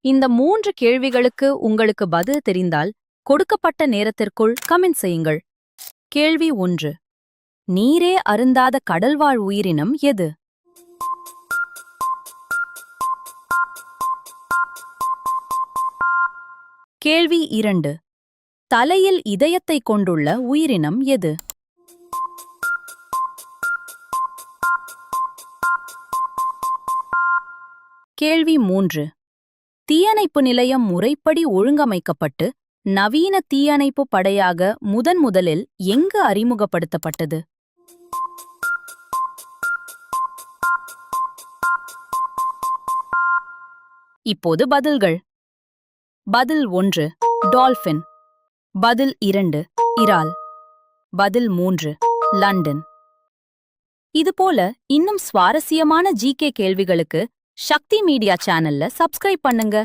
இந்த 3 கேள்விகளுக்கு உங்களுக்கு பதில் தெரிந்தால் கொடுக்கப்பட்ட நேரத்திற்குள் கமெண்ட் செய்யுங்கள். கேள்வி 1. நீரே அருந்தாத கடல்வாழ் உயிரினம் எது? கேள்வி 2. தலையில் இதயத்தை கொண்டுள்ள உயிரினம் எது? கேள்வி 3. தீயணைப்பு நிலையம் முறைப்படி ஒழுங்கமைக்கப்பட்டு நவீன தீயணைப்பு படையாக முதலில் எங்கு அறிமுகப்படுத்தப்பட்டது? இப்போது பதில்கள். பதில் 1 டால்பின், பதில் 2 இறால், பதில் 3 லண்டன். இதுபோல இன்னும் சுவாரஸ்யமான ஜிகே கேள்விகளுக்கு சக்தி மீடியா சேனல்ல சப்ஸ்கிரைப் பண்ணுங்க.